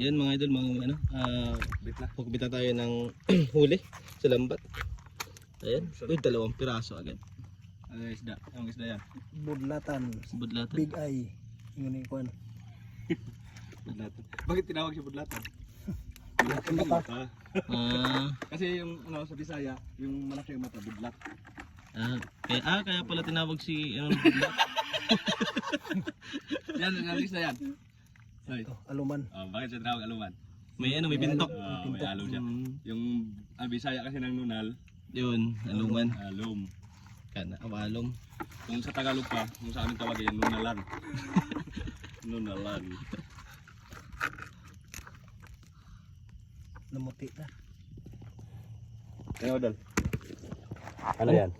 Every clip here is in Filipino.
Yan mga idol, mga ano, pagkabita tayo ng huli sa lambat. Ayan, uy, 2 piraso agad. Ano isda? Ang isda yan? Budlatan. Budlatan. Big eye. Yung ikuan. Budlatan. Bakit tinawag siya budlatan? Budlatan mata. Kasi yung ano sa Bisaya, yung malaki yung mata, budlat. Kaya pala tinawag si budlat. Yan, ang isda yan. Ito, aluman. Bakit siya tinawag aluman? May ano, may pintok. May alo siya. Yung Bisaya kasi ng nunal, yun, aluman. Alum. Kana, alum. Kung sa Tagalog pa, kung sa amin tawag yan, nunalan. Nunalan. Namuti na. Ano dal? Ano yan?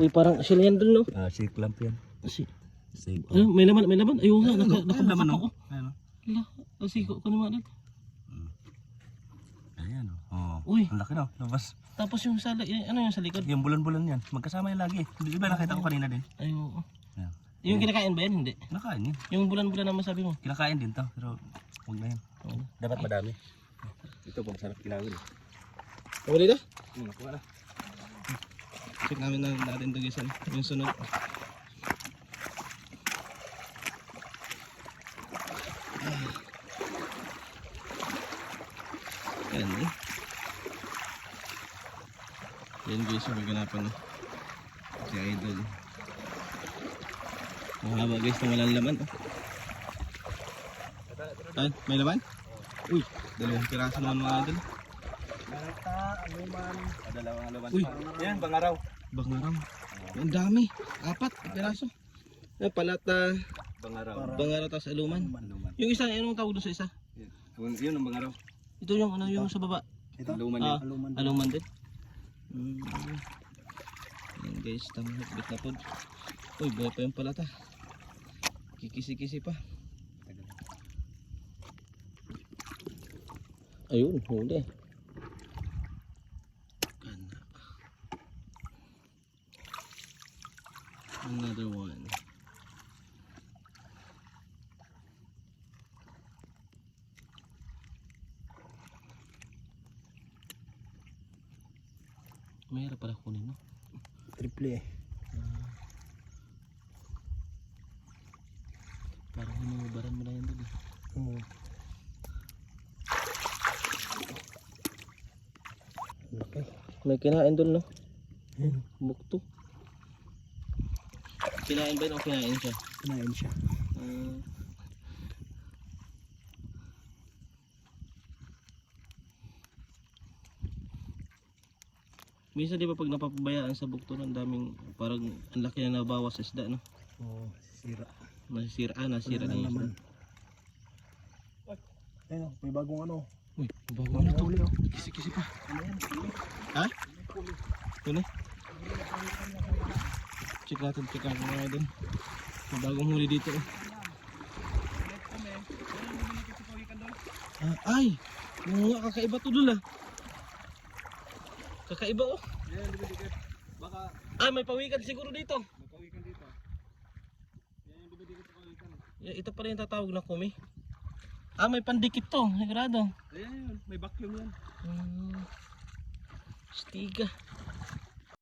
Uy, parang asil yan dun, no? Sea clamp yan. Ano, may laman, may laman. Ayun nga, Laman no? Ayan o. Siko ko naman. Ayan o. Uy. Ang laki no, labas. Tapos yung sa, ano yung sa likod? Yung bulan-bulan yan, magkasama yan lagi. Di ba nakita ko kanina din? Ayun. Ayan. Yung kinakain ba yan? Hindi. Kinakain yan. Yung bulan-bulan naman sabi mo. Kinakain din to, pero huwag na yan. Dapat madami. Ito pang sarap kinawin. Huli na? Nakuha na. Check namin na natin ito guys. Yung sunod. Yan eh. Yan guys, yung maganapan na. Si Idol. Mahaba guys na walang laman. Ay, may laman? Uy, 2 piraso naman mga idol. Barata, aluman. Dalawang aluman. Uy, yan, bangaraw. Bangaraw. Ang dami. 4 piraso. Ay, palata. Bangaraw. Bangaraw tapos aluman. Yung isa, anong tawag doon sa isa? Yun ang bangaraw. Ito yung ano yung sa baba. Ito? Aluman yan. Aluman din. Yan guys, tamang bit na po. Uy, buhay pa yung palata. Kikisi-kisi pa. Ayun, huli. Another one. Mahirap pala kunin, no? Triple eh. Parang hinubaran mo na yan doon. Okay. May kinain doon, no? Bukto. Kinain ba yun o kinain siya? Kinain siya. Minsan di ba pag napapabayaan sa bukto ng daming parang ang laki na nabawas sa isda, no? Oo, sira. Nasira na yung isda. Ayun, may bagong ano. Uy, bago na to. Kisi-kisi pa. Ha? Huli? Check natin mga din. May bagong huli dito. Ay! Mga kakaiba to dun ah. Kakaiba oh. Yan, dibidikit. Baka May pawikan siguro dito. may pawikan dito. Yan yung dibidikit sa pawikan. Ito pala yung tatawag na kumi. May pandikit to, sigurado. Ayan yun, may vacuum yan. Stiga.